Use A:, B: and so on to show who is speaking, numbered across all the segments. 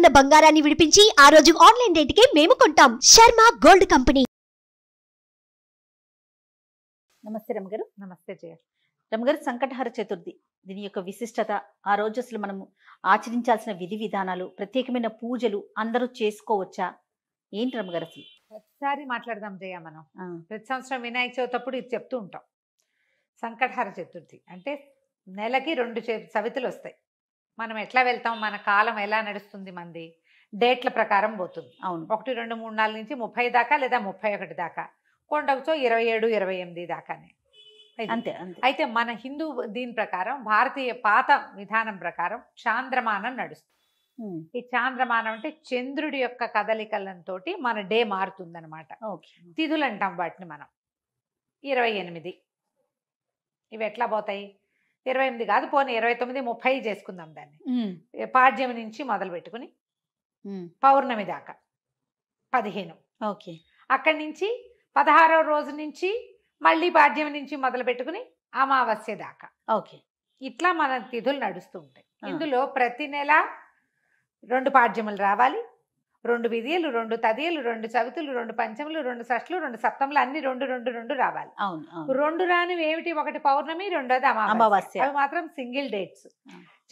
A: ఉన్న బంగారాన్ని విడిపించి ఆ రోజు ఆన్లైన్ రేటుకే మేము కొంటాం. Sharma gold company.
B: నమస్తే రమగారు.
C: నమస్తే జయ.
B: రమగారు, సంకటహర చతుర్థి దీని యొక్క విశిష్టత, ఆ రోజు అసలు మనము ఆచరించాల్సిన విధి విధానాలు, ప్రత్యేకమైన పూజలు అందరూ చేసుకోవచ్చా, ఏంటి రమగారు అసలు?
C: ప్రతిసారి మాట్లాడదాం జయ. మనం ప్రతి సంవత్సరం వినాయక చవితి అప్పుడు ఇది చెప్తూ ఉంటాం. సంకటహర చతుర్థి అంటే నెలకి 2 చవితులు వస్తాయి. మనం ఎట్లా వెళ్తాం, మన కాలం ఎలా నడుస్తుంది, మంది డేట్ల ప్రకారం పోతుంది.
B: అవును,
C: 1, 2, 3, 4 నుంచి 30 దాకా లేదా 31 దాకా, కొండవచ్చో 27, 28 దాకానే.
B: అంతే అంతే.
C: అయితే మన హిందూ దీని ప్రకారం, భారతీయ పాత విధానం ప్రకారం చాంద్రమానం నడుస్తుంది. ఈ చాంద్రమానం అంటే చంద్రుడి యొక్క కదలికలతో మన డే మారుతుంది అనమాట. తిథులు అంటాం వాటిని మనం. 28 ఇవి ఎట్లా పోతాయి? 28 కాదు, పోనీ 29, 30 చేసుకుందాం దాన్ని. పాడ్యమి నుంచి మొదలు పెట్టుకుని పౌర్ణమి దాకా 15.
B: ఓకే.
C: అక్కడి నుంచి 16వ రోజు నుంచి మళ్ళీ పాడ్యమి నుంచి మొదలు పెట్టుకుని అమావాస్య దాకా.
B: ఓకే.
C: ఇట్లా మన తిథులు నడుస్తూ ఉంటాయి. ఇందులో ప్రతి నెల 2 పాడ్యములు రావాలి, 2 విధియలు, 2 తదియలు, 2 చవితులు, 2 పంచములు, 2 షష్ఠులు, 2 సప్తములు, అన్ని 2 రావాలి.
B: అవును.
C: 2 రానివి ఏమిటి? ఒకటి పౌర్ణమి, రెండోది అమావాస్య. అవి మాత్రం సింగిల్ డేట్స్.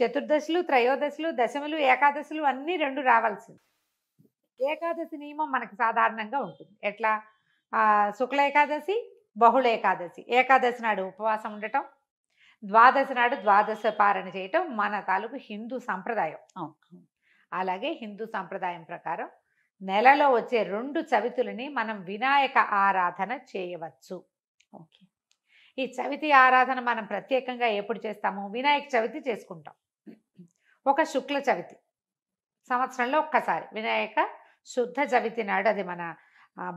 C: చతుర్దశులు, త్రయోదశులు, దశములు, ఏకాదశులు అన్ని 2 రావాల్సింది. ఏకాదశి నియమం మనకి సాధారణంగా ఉంటుంది. ఎట్లా? శుక్ల ఏకాదశి, బహుళ ఏకాదశి. ఏకాదశి నాడు ఉపవాసం ఉండటం, ద్వాదశి నాడు ద్వాదశ పారణ చేయటం మన తాలూకు హిందూ సంప్రదాయం. అలాగే హిందూ సంప్రదాయం ప్రకారం నెలలో వచ్చే 2 చవితులని మనం వినాయక ఆరాధన చేయవచ్చు.
B: ఓకే.
C: ఈ చవితి ఆరాధన మనం ప్రత్యేకంగా ఎప్పుడు చేస్తాము? వినాయక చవితి చేసుకుంటాం. ఒక శుక్ల చవితి సంవత్సరంలో ఒక్కసారి వినాయక శుద్ధ చవితి నాడు, అది మన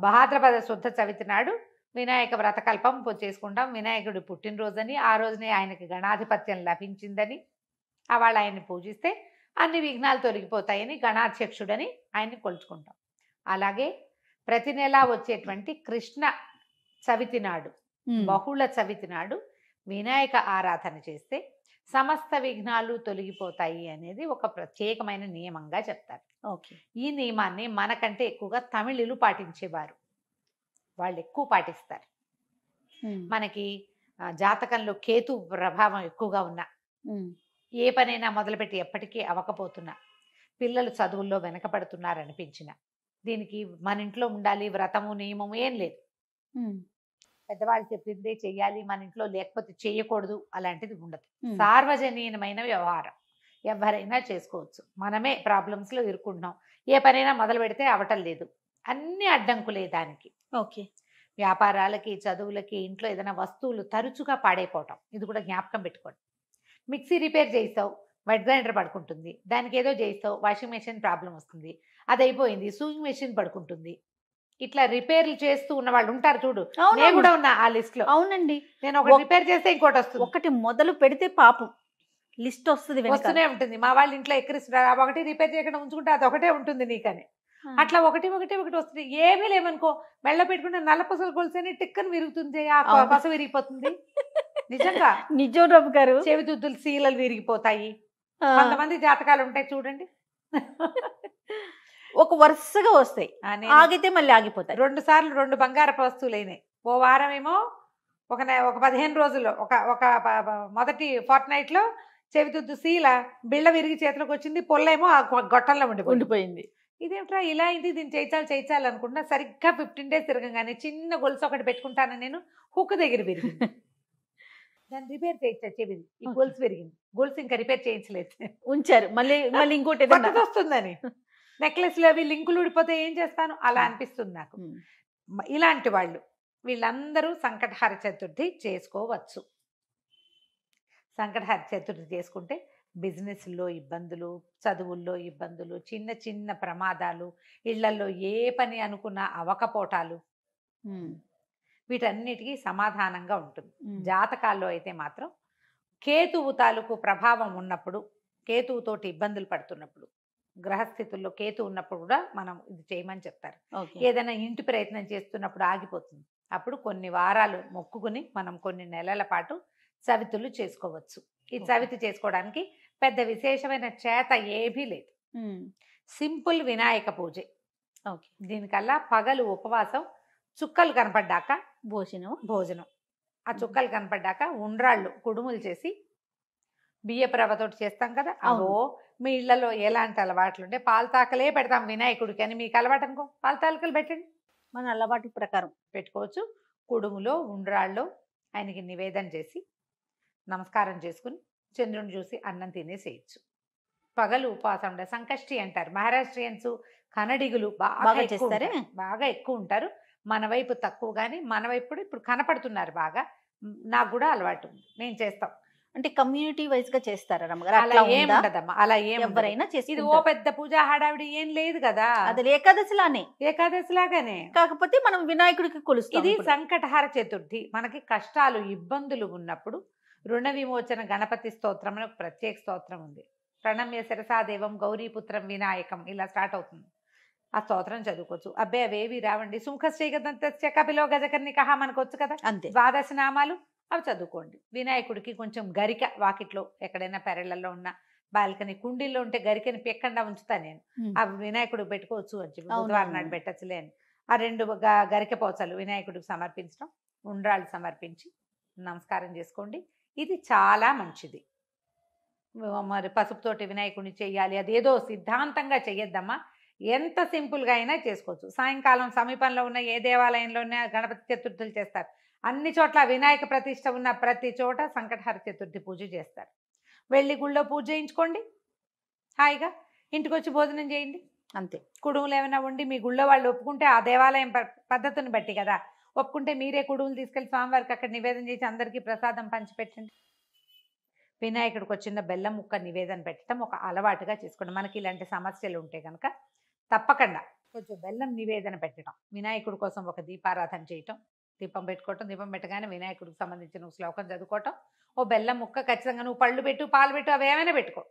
C: భాద్రపద శుద్ధ చవితి నాడు వినాయక వ్రతకల్పం చేసుకుంటాం. వినాయకుడి పుట్టినరోజని, ఆ రోజునే ఆయనకి గణాధిపత్యం లభించిందని, వాళ్ళు ఆయన్ని పూజిస్తే అన్ని విఘ్నాలు తొలగిపోతాయని గణాధ్యక్షుడని ఆయన్ని కొలుచుకుంటాం. అలాగే ప్రతి నెలా వచ్చేటువంటి కృష్ణ చవితి నాడు, బహుళ చవితి నాడు వినాయక ఆరాధన చేస్తే సమస్త విఘ్నాలు తొలగిపోతాయి అనేది ఒక ప్రత్యేకమైన నియమంగా చెప్తారు.
B: ఓకే.
C: ఈ నియమాన్ని మనకంటే ఎక్కువగా తమిళులు పాటించేవారు. వాళ్ళు ఎక్కువ పాటిస్తారు. మనకి జాతకంలో కేతు ప్రభావం ఎక్కువగా ఉన్నా, ఏ పనైనా మొదలుపెట్టి ఎప్పటికీ అవ్వకపోతున్నా, పిల్లలు చదువుల్లో వెనకపడుతున్నారు అనిపించిన, దీనికి మన ఇంట్లో ఉండాలి వ్రతము నియమము ఏం లేదు. పెద్దవాళ్ళు చెప్పిందే చెయ్యాలి, మన ఇంట్లో లేకపోతే చేయకూడదు అలాంటిది ఉండదు. సార్వజనీయమైన వ్యవహారం, ఎవరైనా చేసుకోవచ్చు. మనమే ప్రాబ్లమ్స్లో ఇరుక్కుంటున్నాం. ఏ పనైనా మొదలు పెడితే అవటం లేదు, అన్ని అడ్డంకులే దానికి.
B: ఓకే.
C: వ్యాపారాలకి, చదువులకి, ఇంట్లో ఏదైనా వస్తువులు తరచుగా పాడైపోవటం, ఇది కూడా జ్ఞాపకం పెట్టుకోండి. మిక్సీ రిపేర్ చేయిస్తావు, వెట్ గ్రైండర్ పడుకుంటుంది. దానికి ఏదో చేయిస్తావు, వాషింగ్ మెషిన్ ప్రాబ్లం వస్తుంది, అది అయిపోయింది, సూయింగ్ మెషిన్ పడుకుంటుంది. ఇట్లా రిపేర్లు చేస్తూ ఉన్న వాళ్ళు ఉంటారు చూడు. నేను కూడా ఉన్నా ఆ లిస్ట్ లో.
B: అవునండి.
C: నేను ఒకటి రిపేర్ చేస్తే ఇంకోటి వస్తుంది.
B: ఒకటి మొదలు పెడితే పాపం లిస్ట్ వస్తుంది,
C: వస్తూనే ఉంటుంది. మా వాళ్ళ ఇంట్లో ఎక్కిరిస్తున్నారు, ఒకటి రిపేర్ చేయకుండా ఉంచుకుంటే అది ఒకటే ఉంటుంది నీకని. అట్లా ఒకటి వస్తుంది. ఏమీ లేవనుకో, మెళ్ళ పెట్టుకుంటే నల్ల పసలు కొలిసేనే టిక్కని విరుగుతుంది, ఆ పస విరిగిపోతుంది. నిజంగా
B: నిజం రమ్మ గారు.
C: చెవిదుద్దులు శీలలు విరిగిపోతాయి. కొంతమంది జాతకాలు ఉంటాయి చూడండి,
B: ఒక వరుసగా వస్తాయి, ఆగితే మళ్ళీ ఆగిపోతాయి.
C: 2 సార్లు 2 బంగారపు వస్తువులు అయినాయి. ఓ వారం ఏమో ఒక 15 రోజుల్లో ఒక మొదటి ఫోర్ట్ నైట్ లో చెవిదుద్దు శీల బిళ్ళ విరిగి చేతిలోకి వచ్చింది, పొల్లేమో ఆ గొట్టంలో ఉండిపోయింది. ఇదేమిట్రా ఇలా అయింది, దీన్ని చేయించాలి అనుకుంటున్నా. సరిగ్గా 15 days తిరగగానే చిన్న గొలుసు ఒకటి పెట్టుకుంటాను నేను, హుక్ దగ్గర విరిగింది. దాన్ని రిపేర్ చేయించా, చెవిది ఈ గొలుసు విరిగింది. గొలుసు ఇంకా రిపేర్ చేయించలేదు,
B: ఉంచారు. మళ్ళీ ఇంకోటి
C: వస్తుందని. నెక్లెస్లు అవి లింకులు ఊడిపోతే ఏం చేస్తాను, అలా అనిపిస్తుంది నాకు. ఇలాంటి వాళ్ళు వీళ్ళందరూ సంకటహర చతుర్థి చేసుకోవచ్చు. సంకటహర చతుర్థి చేసుకుంటే బిజినెస్లో ఇబ్బందులు, చదువుల్లో ఇబ్బందులు, చిన్న చిన్న ప్రమాదాలు, ఇళ్లలో ఏ పని అనుకున్నా అవకపోటాలు, వీటన్నిటికీ సమాధానంగా ఉంటుంది. జాతకాల్లో అయితే మాత్రం కేతువు తాలూకు ప్రభావం ఉన్నప్పుడు, కేతువుతోటి ఇబ్బందులు పడుతున్నప్పుడు, గ్రహస్థితుల్లో కేతు ఉన్నప్పుడు కూడా మనం ఇది చేయమని చెప్తారు. ఏదైనా ఇంటి ప్రయత్నం చేస్తున్నప్పుడు ఆగిపోతుంది, అప్పుడు కొన్ని వారాలు మొక్కుకుని మనం కొన్ని నెలల పాటు చవితులు చేసుకోవచ్చు. ఈ చవితి చేసుకోవడానికి పెద్ద విశేషమైన చేత ఏమీ లేదు. సింపుల్ వినాయక పూజ.
B: ఓకే.
C: దీనికల్లా పగలు ఉపవాసం, చుక్కలు కనపడ్డాక భోజనం. ఆ చుక్కలు కనపడ్డాక ఉండ్రాళ్ళు కుడుములు చేసి బియ్యపు రవ్వతోటి చేస్తాం కదా, అవో మీ ఇళ్లలో ఎలాంటి అలవాట్లు ఉంటే పాలతాకలే పెడతాం వినాయకుడికి అని మీకు అలవాటు అనుకో, పాలతాకలు పెట్టండి,
B: మన అలవాటు ప్రకారం
C: పెట్టుకోవచ్చు. కుడుములో ఉండ్రాళ్ళు ఆయనకి నివేదన చేసి నమస్కారం చేసుకుని చంద్రుని చూసి అన్నం తినేసేయచ్చు. పగలు ఉపవాసం ఉండే సంకష్టి అంటారు మహారాష్ట్రియన్స్, కన్నడిగులు బాగా ఎక్కువ ఉంటారు. మన వైపు తక్కువ, కానీ మన వైపు ఇప్పుడు కనపడుతున్నారు బాగా. నాకు కూడా అలవాటు ఉంది, మేము చేస్తాం.
B: అంటే కమ్యూనిటీ వైజ్ గా చేస్తారా రమ్మగారు?
C: అలా ఏం ఉండదమ్మా, అలా ఏం
B: ఎవరైనా చేసి.
C: ఇది ఓ పెద్ద పూజ హడావిడి ఏం లేదు కదా,
B: అది ఏకాదశిలానే.
C: ఏకాదశి లాగానే,
B: కాకపోతే మనం వినాయకుడికి కొలుస్తాం.
C: ఇది సంకటహార చతుర్థి. మనకి కష్టాలు ఇబ్బందులు ఉన్నప్పుడు రుణ విమోచన గణపతి స్తోత్రం అని ఒక ప్రత్యేక స్తోత్రం ఉంది. ప్రణమ్య శిరసాదేవం గౌరీపుత్రం వినాయకం ఇలా స్టార్ట్ అవుతుంది. ఆ స్తోత్రం చదువుకోవచ్చు. అబ్బాయి అవేవి రావండి, సుముఖశ్రీగదంతస్య కపిలో గజకర్ణికః మనకు వచ్చు కదా,
B: అంతే.
C: ద్వాదశ నామాలు అవి చదువుకోండి. వినాయకుడికి కొంచెం గరిక వాకిట్లో ఎక్కడైనా పెరళ్లలో ఉన్న బాల్కనీ కుండీల్లో ఉంటే గరికని పెక్కండా ఉంచుతా నేను, ఆ వినాయకుడికి పెట్టుకోవచ్చు అని చెప్పి, బుధవారం నాడు పెట్టచ్చులే అని. ఆ 2 గరిక పోచలు వినాయకుడికి సమర్పించడం, ఉండ్రాళ్ళు సమర్పించి నమస్కారం చేసుకోండి. ఇది చాలా మంచిది. మరి పసుపుతోటి వినాయకుడిని చెయ్యాలి అదేదో సిద్ధాంతంగా చెయ్యొద్దమ్మా, ఎంత సింపుల్గా అయినా చేసుకోవచ్చు. సాయంకాలం సమీపంలో ఉన్న ఏ దేవాలయంలోనే గణపతి చతుర్థులు చేస్తారు. అన్ని చోట్ల వినాయక ప్రతిష్ట ఉన్న ప్రతి చోట సంకటహర చతుర్థి పూజ చేస్తారు. వెళ్ళి గుళ్ళో పూజ చేయించుకోండి, హాయిగా ఇంటికి వచ్చి భోజనం చేయండి, అంతే. కుడుములు ఏమైనా ఉండి మీ గుళ్ళో వాళ్ళు ఒప్పుకుంటే, ఆ దేవాలయం పద్ధతిని బట్టి కదా, ఒప్పుకుంటే మీరే కుడుములు తీసుకెళ్ళి స్వామివారికి అక్కడ నివేదన చేసి అందరికీ ప్రసాదం పంచిపెట్టండి. వినాయకుడికి వచ్చిన బెల్లం ముక్క నివేదన పెట్టడం ఒక అలవాటుగా చేసుకోండి. మనకి ఇలాంటి సమస్యలు ఉంటే కనుక తప్పకుండా కొంచెం బెల్లం నివేదన పెట్టడం, వినాయకుడి కోసం ఒక దీపారాధన చేయటం, దీపం పెట్టుకోవటం, దీపం పెట్టగానే వినాయకుడికి సంబంధించిన శ్లోకం చదువుకోవటం, ఓ బెల్లం ముక్క ఖచ్చితంగా నువ్వు పళ్ళు పెట్టు పాలు పెట్టు అవి ఏమైనా పెట్టుకో,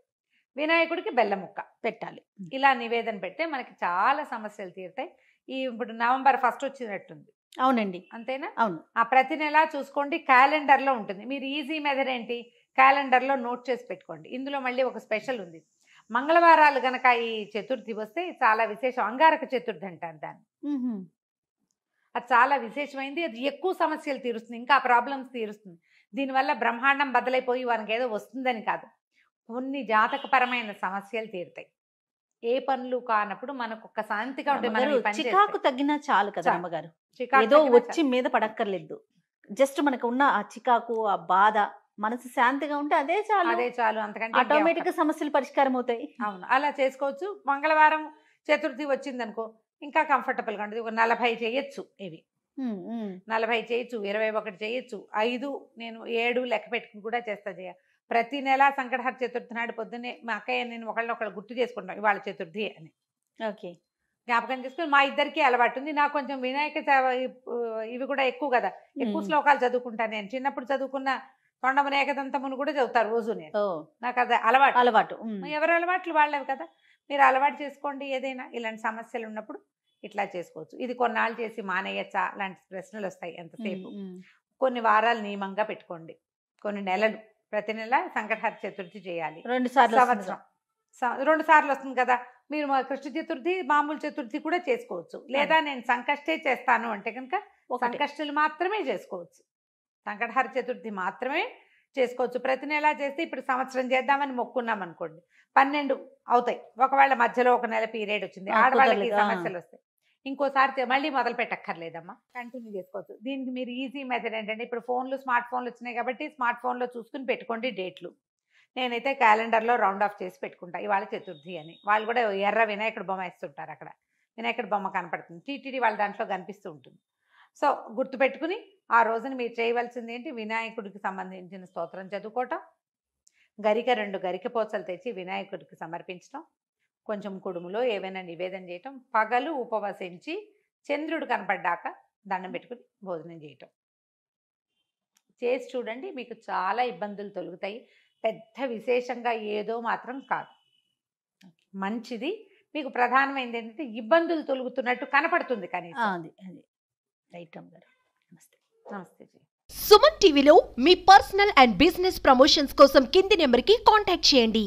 C: వినాయకుడికి బెల్లం ముక్క పెట్టాలి. ఇలా నివేదన పెడితే మనకి చాలా సమస్యలు తీరుతాయి. ఇప్పుడు నవంబర్ 1 వచ్చినట్టుంది.
B: అవునండి,
C: అంతేనా?
B: అవును.
C: ఆ ప్రతి నెల చూసుకోండి, క్యాలెండర్లో ఉంటుంది. మీరు ఈజీ మెథడ్ ఏంటి, క్యాలెండర్లో నోట్ చేసి పెట్టుకోండి. ఇందులో మళ్ళీ ఒక స్పెషల్ ఉంది. మంగళవారాలు గనక ఈ చతుర్థి వస్తే చాలా విశేషం. అంగారక చతుర్థి అంటారు దాన్ని. అది చాలా విశేషమైంది. అది ఎక్కువ సమస్యలు తీరుస్తుంది, ఇంకా ప్రాబ్లమ్స్ తీరుస్తుంది. దీనివల్ల బ్రహ్మాండం బదలైపోయి వారికి ఏదో వస్తుందని కాదు, కొన్ని జాతకపరమైన సమస్యలు తీరుతాయి. ఏ పనులు కానప్పుడు మనకు ఒక శాంతిగా ఉంటుంది.
B: చికాకు తగ్గినా చాలు కదా అమ్మగారు, ఏదో వచ్చి మీద పడక్కర్లేదు. జస్ట్ మనకు ఉన్న ఆ చికాకు, ఆ బాధ, మనసు శాంతిగా ఉంటే అదే చాలు, అదే చాలు. అంతకంటే ఆటోమేటిక్ గా సమస్యలు పరిష్కారం అవుతాయి.
C: అవును, అలా చేసుకోవచ్చు. మంగళవారం చతుర్థి వచ్చింది అనుకో, ఇంకా కంఫర్టబుల్గా ఉంటుంది. ఒక 40 చేయొచ్చు, ఇవి 40 చేయొచ్చు, 21 చేయొచ్చు, 5 నేను 7 లెక్క పెట్టుకుని కూడా చేస్తా. ప్రతి నెల సంకటహర చతుర్థి నాడు పొద్దున్నే మా అక్కయ్య నేను ఒకళ్ళు గుర్తు చేసుకుంటాం ఇవాళ చతుర్థి అని.
B: ఓకే,
C: జ్ఞాపకం చేసుకుని మా ఇద్దరికి అలవాటు ఉంది. నాకు కొంచెం వినాయక ఇవి కూడా ఎక్కువ కదా, ఎక్కువ శ్లోకాలు చదువుకుంటాను. నేను చిన్నప్పుడు చదువుకున్న తొండమున ఏకదంతమును కూడా చదువుతారు రోజు నేను, నాకు అది అలవాటు. ఎవరి అలవాట్లు వాళ్ళవి కదా, మీరు అలవాటు చేసుకోండి. ఏదైనా ఇలాంటి సమస్యలు ఉన్నప్పుడు ఇట్లా చేసుకోవచ్చు. ఇది కొన్నాళ్ళు చేసి మానేయచ్చా లాంటి ప్రశ్నలు వస్తాయి ఎంతసేపు. కొన్ని వారాలు నియమంగా పెట్టుకోండి, కొన్ని నెలలు, ప్రతి నెల సంకటహర చతుర్థి చేయాలి.
B: 2 సార్లు
C: సంవత్సరం 2 సార్లు వస్తుంది కదా. మీరు కృష్ణ చతుర్థి మామూలు చతుర్థి కూడా చేసుకోవచ్చు. లేదా నేను సంకష్టే చేస్తాను అంటే కనుక సంకష్టులు మాత్రమే చేసుకోవచ్చు, సంకటహర చతుర్థి మాత్రమే చేసుకోవచ్చు. ప్రతి నెల చేస్తే ఇప్పుడు సంవత్సరం చేద్దామని మొక్కున్నాం అనుకోండి, 12 అవుతాయి. ఒకవేళ మధ్యలో ఒక నెల పీరియడ్ వచ్చింది, ఆడవాళ్ళకి సమస్యలు వస్తాయి, ఇంకోసారి మళ్ళీ మొదలు పెట్టక్కర్లేదమ్మా, కంటిన్యూ చేసుకోవచ్చు. దీనికి మీరు ఈజీ మెథడ్ ఏంటంటే, ఇప్పుడు స్మార్ట్ ఫోన్లు వచ్చినాయి కాబట్టి స్మార్ట్ ఫోన్లో చూసుకుని పెట్టుకోండి డేట్లు. నేనైతే క్యాలెండర్లో రౌండ్ ఆఫ్ చేసి పెట్టుకుంటా ఇవాళ చతుర్థి అని. వాళ్ళు కూడా ఎర్ర వినాయకుడు బొమ్మ వేస్తుంటారు, అక్కడ వినాయకుడు బొమ్మ కనపడుతుంది, టీటీడీ వాళ్ళ దాంట్లో కనిపిస్తూ ఉంటుంది. సో గుర్తుపెట్టుకుని ఆ రోజున మీరు చేయవలసింది ఏంటి, వినాయకుడికి సంబంధించిన స్తోత్రం చదువుకోవటం, 2 గరిక పోచలు తెచ్చి వినాయకుడికి సమర్పించడం, కొంచెం కుడుములో ఏవైనా నివేదన చేయటం, పగలు ఉపవసించి చంద్రుడు కనపడ్డాక దండం పెట్టుకుని భోజనం చేయటం చేసి చూడండి. మీకు చాలా ఇబ్బందులు తొలుగుతాయి. పెద్ద విశేషంగా ఏదో మాత్రం కాదు, మంచిది. మీకు ప్రధానమైనది ఏంటంటే ఇబ్బందులు తొలుగుతున్నట్టు కనపడుతుంది కానీ.
B: అది రైట్ అమ్మగారు. నమస్తే.
C: నమస్తే జీ.
A: సుమన్ టీవీలో మీ పర్సనల్ అండ్ బిజినెస్ ప్రమోషన్స్ కోసం కింది నెంబర్కి కాంటాక్ట్ చేయండి.